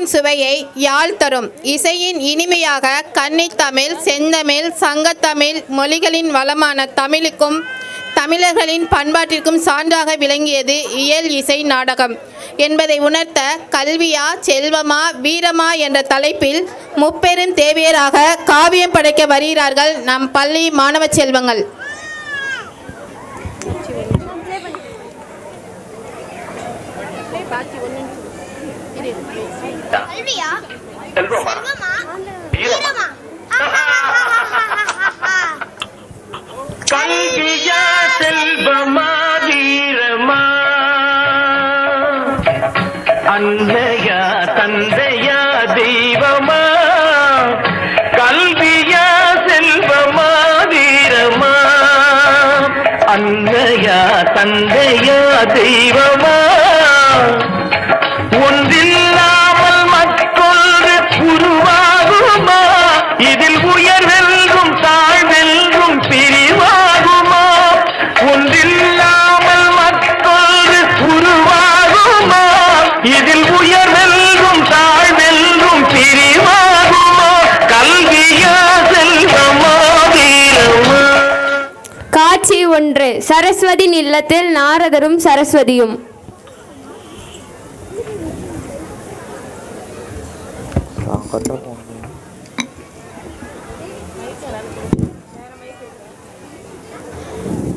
தமிழின் சுவையை யாழ் தரும். இசையின் இனிமையாக கன்னித்தமிழ், செந்தமிழ், சங்கத்தமிழ் மொழிகளின் வளமான தமிழுக்கும் தமிழர்களின் பண்பாட்டிற்கும் சான்றாக விளங்கியது இயல் இசை நாடகம் என்பதை உணர்த்த கல்வியா செல்வமா வீரமா என்ற தலைப்பில் முப்பெரும் தேவியராக காவியம் படைக்க வருகிறார்கள் நம் பள்ளி மாணவ செல்வங்கள். கல்வியா செல்வமா வீரமா அன்னையா தந்தையா தெய்வமா கல்வியா செல்வமா வீரமா அன்னையா தந்தையா தெய்வமா ஒன்றில்லாமல் மற்றொன்று உருவாகுமா இதில் உயர்வெல்லும் தாழ்வெல்லும் பிரிவாகுமா ஒன்றில்லாமல் மற்றொன்று உருவாகுமா இதில் உயர்வெல்லும் தாழ்வெல்லும் பிரிவாகுமா கல்வியா செல்வமா வீரமா. காட்சி 1. சரஸ்வதியின் இல்லத்தில் நாரதரும் சரஸ்வதியும்.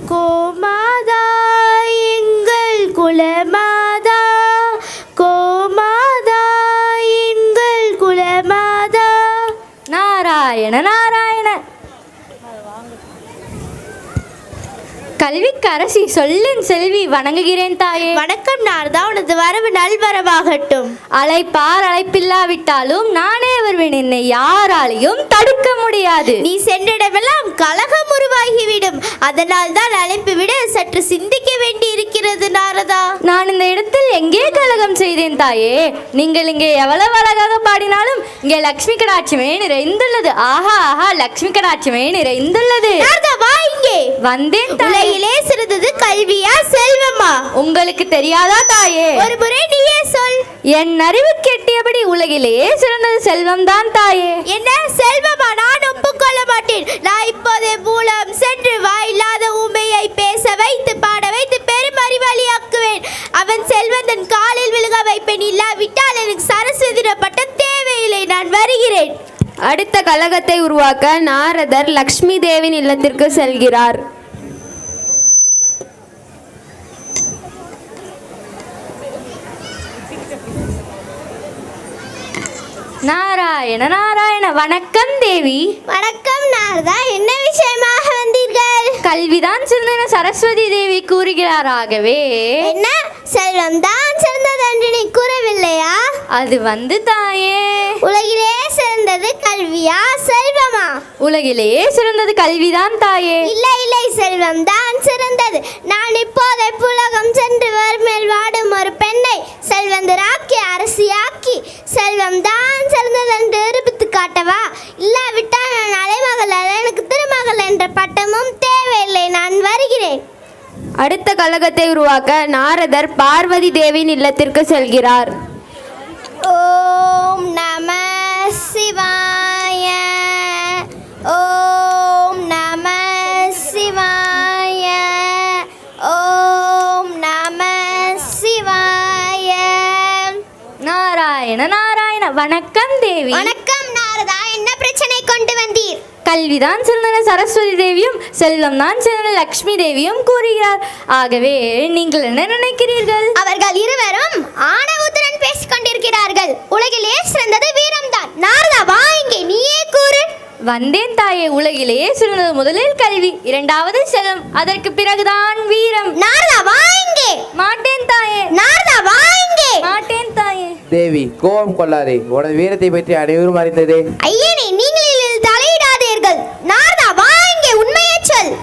கோமாதா எங்கள் குலமாதா, கோமாதா எங்கள் குலமாதா. நாராயண நாராயண. கல்விக்கரசி சொல்லின் செல்வி வணங்குகிறேன் தாயே. வணக்கம் நாரதா, உனது வரவு நல்வரவாகட்டும். அழைப்பார் அழைப்பில்லாவிட்டாலும் நானே வருவேன், என்னை யாராலையும் தடுக்க முடியாது. நீ சென்றிடமெல்லாம் கலகம் உருவாகிவிடும், அதனால் தான் அழைப்பு விட சற்று சிந்திக்க வேண்டி இருக்கிறது நாரதா. நான் இந்த இடத்தில் எங்கே கலகம் செய்தேன் தாயே? நீங்கள் இங்கே எவ்வளவு அழகாக பாடினாலும் இங்கே லட்சுமி கடாட்சியமே நிறைந்துள்ளது. ஆஹா ஆஹா, லட்சுமி கடாட்சியமே நிறைந்துள்ளது. நாரதா வா இங்கே. வந்தேன் தாயே. உலகிலே சிறந்தது கல்வியா செல்வமா? உங்களுக்கு தெரியாதா தாயே? ஒரு முறை நீயே சொல். என் அறிவு கெட்டியபடி உலகிலேயே சிறந்தது செல்வம் தான் தாயே. என்ன செல்வமா? நான் ஒப்புக்கொள்ள மாட்டேன். நான் இப்போதே மூலம் சென்று வாயில்லாத ஊமையை பேச வைத்து பாட வைத்து பெரும் அறிவாளியாக்குவேன். அவன் செல்வந்தன் காலில் விழுக வைப்பேன். இல்லாவிட்டால் எனக்கு சரஸ்வதி பட்டம் தேவையில்லை. நான் வருகிறேன். அடுத்த கலகத்தை உருவாக்க நாரதர் லக்ஷ்மி தேவியின் இல்லத்திற்கு செல்கிறார். நாராயண நாராயண. வணக்கம் தேவி. வணக்கம் நாரதா, என்ன விஷயமாக வந்தீர்கள்? கல்விதான் சிறந்தன சரஸ்வதி தேவி கூறுகிறாராகவே. என்ன செல்வம் தான் சிறந்தது என்று நீ கூறவில்லையா? அது தாயே, உலகிலே சிறந்தது கல்வியா செல்வமா? உலகிலேயே சிறந்தது கல்விதான் தாயே. இல்லை இல்லை, செல்வம் தான் சிறந்தது. நான் இப்போதை புலகம் சென்று வறுமையில் வாடும் ஒரு பெண்ணை செல்வந்தராக்கி அரசியாக்கி செல்வம் தான் சிறந்தது என்று நிரூபித்து காட்டவா? இல்லாவிட்டால் நான் அலைமகள் அல்ல, எனக்கு திருமகள் என்ற பட்டமும் தேவையில்லை. நான் வருகிறேன். அடுத்த கலகத்தை உருவாக்க நாரதர் பார்வதி தேவியின் இல்லத்திற்கு செல்கிறார். ஓம் நம சிவாய, ஓம் நம சிவாய, ஓம் நம சிவாய. நாராயண நாராயண. வணக்கம் தேவி. வணக்கம் நாரதா, என்ன பிரச்சனை கொண்டு வந்தீர்? கல்விதான் சிறந்தன சரஸ்வதி தேவியும் செல்வம் தான் சிறந்த லக்ஷ்மி தேவியும் கூறுகிறார். ஆகவே நீங்கள் என்ன நினைக்கிறீர்கள்? அவர்கள் இருவரும் ஆணவத்துடன் பேசிக் கொண்டிருக்கிறார்கள். உலகிலே சிறந்தது வீரம்தான். நாரதா வா இங்கே, நீயே கூறு. வந்தேன் தாயே. உலகிலேயே சிறந்தது முதலில் கல்வி, இரண்டாவது செல்வம், அதற்கு பிறகுதான் வீரம். நாரதா வா இங்கே. மாட்டேன் தாயே. நாரதா வா இங்கே. மாட்டேன் தாயே. தேவி கோபம் கொள்ளாதே, உனது வீரத்தை பற்றி அனைவரும் அறிந்ததே. ஐயனே, நீங்கள் இதில் தலையிடாதீர்கள். நாரதா வா இங்கே, உண்மையை சொல்.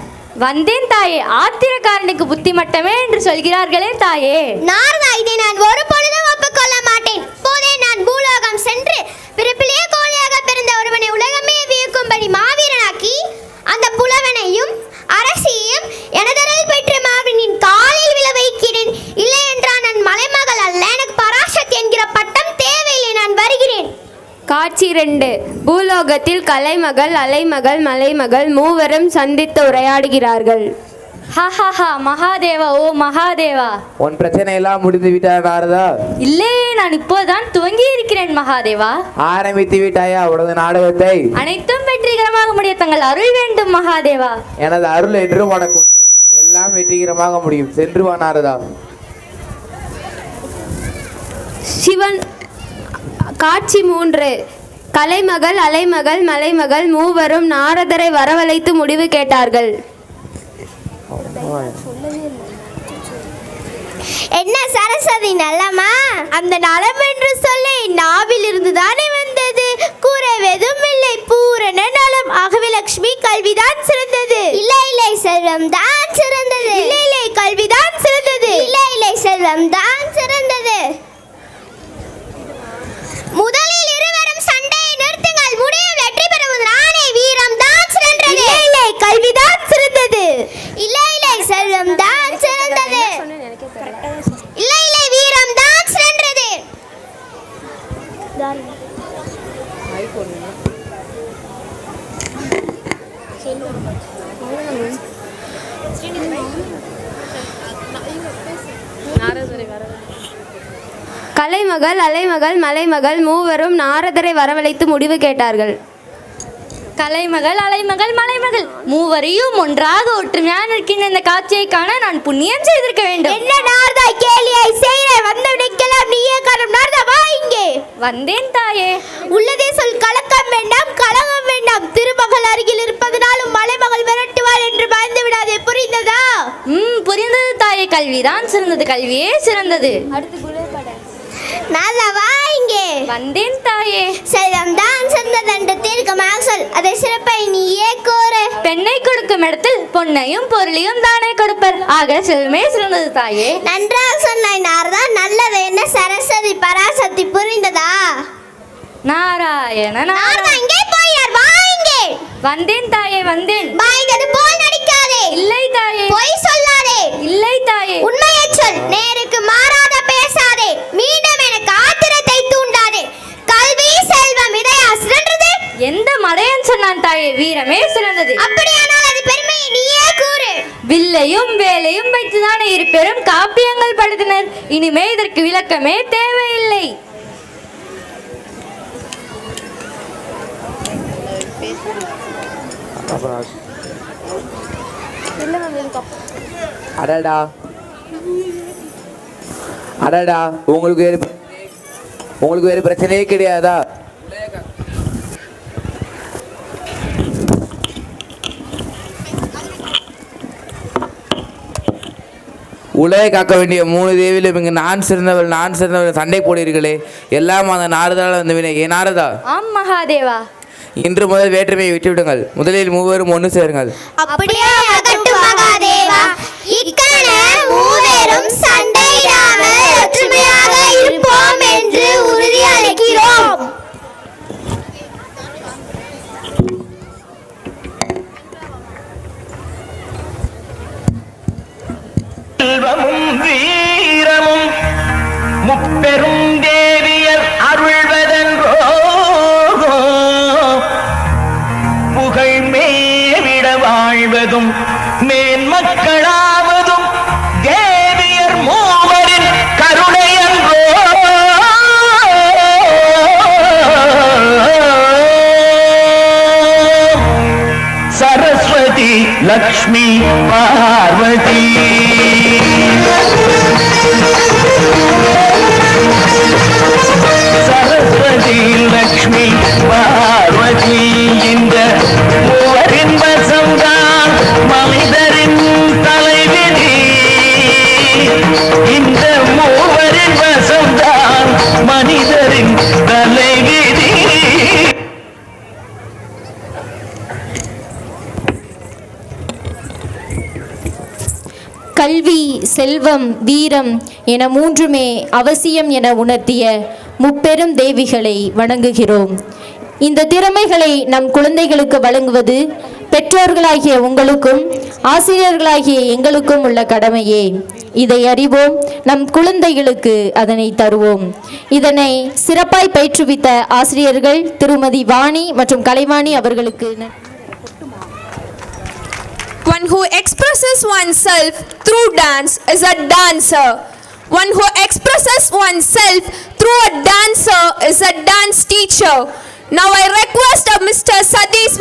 வந்தேன் தாயே. ஆத்திரக்காரனுக்கு புத்தி மட்டமே என்று சொல்கிறார்களே தாயே. நாரதா, இதை நான் ஒரு பொழுதும் ஒப்புக்கொள்ள மாட்டேன். போதே நான் பூலோகம் சென்று பிறப்பிலேயே கோழையாக பிறந்த ஒருவனை உலகமே வியக்கும்படி மாவீரனாக்கி அந்த புலவனையும் அரசியையும் எனதரல் பெற்ற மாவீரனின் காலில் விழ வைக்கிறேன். இல்லை என்றால் நான் மலைமகள் அல்ல, எனக்கு பராசக்தி என்கிற பட்டம் தேவையில்லை. நான் வருகிறேன். காட்சி 2. பூலோகத்தில் கலைமகள், அலைமகள், மலைமகள் மூவரும் சந்தித்து உரையாடுகிறார்கள். ஹஹஹா மகாதேவா, ஓ மகாதேவா. உன் பிரச்சனை எல்லாம் முடிந்து விட்டாயா நாரதா? இல்லையே, நான் இப்போதான் துவங்கி இருக்கிறேன் மகாதேவா. ஆரம்பித்து விட்டாயா உனது நாடகத்தை? அனைத்தும் வெற்றிகரமாக முடிய தங்கள் அருள் வேண்டும் மகாதேவா. எனது அருள் என்றும் உனக்கு உண்டு. எல்லாம் வெற்றிகரமாக முடியும். சென்று வா நாரதா. சிவன். காட்சி 3. கலைமகள், அலைமகள், மலைமகள் மூவரும் நாரதரை வரவழைத்து முடிவு கேட்டார்கள். என்ன சரஸ்வதி நலமா? அந்த நலம் என்று சொல்லி நாவில் இருந்து தானே வந்தது. கூறவெதும் இல்லை, பூரண நலம். ஆகவே லக்ஷ்மி கல்விதான் சிறந்தது. இல்லை இல்லை, செல்வம் தான் சிறந்தது. இல்லை இல்லை, கல்விதான் சிறந்தது. இல்லை இல்லை, செல்வம் தான் சிறந்தது. முதலில் இருவரும் சண்டையை நிறுத்துங்கள். முடிவில் வெற்றி பெறுவது நானே. வீரம் தான் சிறந்தது. இல்லை இல்லை, கல்விதான் சிறந்தது. இல்லை இல்லை, செல்வம் தான் சிறந்தது. இல்லை இல்லை, வீரம் தான் சிறந்தது. கலைமகள், அலைமகள், மலைமகள் மூவரும் நாரதரை வரவழைத்து முடிவு கேட்டார்கள். கலைமகள், அலைமகள், மலைமகள் மூவரையும் ஒன்றாக ஒற்றுமையாக இருக்கின்ற இந்த காட்சியை காண நான் புண்ணியம் செய்திருக்க வேண்டும். என்ன நாரதா கேலியாய் செய்கிறாய்? வந்தவனுக்கெல்லாம் நீயே காரணம். நாரதா வா இங்கே. வந்தேன் தாயே. உள்ளதே சொல், கலக்கம் வேண்டாம், கலகம் வேண்டாம். திருமகள் அருகில் இருப்பதனாலும் மலைமகள் விரட்டுவாள் என்று பயந்து விடாதே. புரிந்ததா? புரிந்தது தாயே. கல்விதான் சிறந்தது. கல்வியே சிறந்தது. நாரதா வா இங்கே. வந்தேன் தாயே. செல்வம் தான் சிறந்தது என்று தீர்க்கமாக சொல். அதை சிறப்பை நீயே கூறு. பெண்ணை கொடுக்கும் இடத்தில் பொன்னையும் பொருளையும் தானே கொடுப்பர். ஆக செல்வமே சிறந்தது தாயே. நன்றாக சொன்னாய் நாரதா. நல்லது. என்ன சரஸ்வதி பராசக்தி புரிந்ததா? நாராயண நாரதா இங்கே போயார். வா இங்கே. வந்தேன் தாயே, வந்தேன். பாய்ந்தது போல் நடிக்காதே. இல்லை தாயே. பொய் சொல்லாதே. இல்லை தாயே. உண்மையை சொல். நேருக்கு மாறாத பேசாதே. மீண்டும் எனக்கு ஆத்திரத்தை தூண்டாதே. கல்வி செல்வம் இதையா சிறந்தது? எந்த மடையன் சொன்னான் தாயே? வீரமே சிறந்தது. அப்படியானால் அது பெருமையை நீயே கூறு. வில்லையும் வேலையும் வைத்துதானே இரு பெரும் காப்பியங்கள் படைத்தனர். இனிமே இதற்கு விளக்கமே தேவையில்லை. அடடா அடடா, உங்களுக்கு வேறு பிரச்சனையே கிடையாதா? உலகை காக்க வேண்டிய 3 தேவிலும் இங்கு நான் சிறந்தவள் சண்டை போடுகிறீர்களே. எல்லாம் அந்த நாரதால் வந்து வினை. ஏ நாரதா? ஆம் மகாதேவா. இன்று முதல் வேற்றுமையை விட்டுவிடுங்கள். முதலில் மூவரும் ஒன்று சேருங்கள். அப்படியே ஆகட்டும் மகாதேவா. இக்கண மூவரும் சண்டையிடாமல் ஒற்றுமையாக இருப்போம் என்று உறுதி அளிக்கிறோம். செல்வமும் வீரமும் முப்பெரும் தேவியர் அருள்வதென்றோ புகழ் மேவிட வாழ்வதும் மேன்மக்களாவதும் தேவியர் மூவரின் கருணையன்றோ. சரஸ்வதி லக்ஷ்மி பார்வதி சரஸ்வதி லக்ஷ்மி பார்வதி இந்த மூவரின் வசம்தான் மனிதரின் தலைவிதி. இந்த மூவரின் வசம்தான் மனிதரின் தலைவிதி. கல்வி, செல்வம், வீரம் என மூன்றுமே அவசியம் என உணர்த்திய முப்பெரும் தேவிகளை வணங்குகிறோம். இந்த திறமைகளை நம் குழந்தைகளுக்கு வழங்குவது பெற்றோர்களாகிய உங்களுக்கும் ஆசிரியர்களாகிய எங்களுக்கும் உள்ள கடமையே. இதை அறிவோம், நம் குழந்தைகளுக்கு அதனை தருவோம். இதனை சிறப்பாய் பயிற்றுவித்த ஆசிரியர்கள் திருமதி வாணி மற்றும் கலைவாணி அவர்களுக்கு One who expresses oneself through dance is a dancer. One who expresses oneself through a dancer is a dance teacher. Now I request Mr. Sadish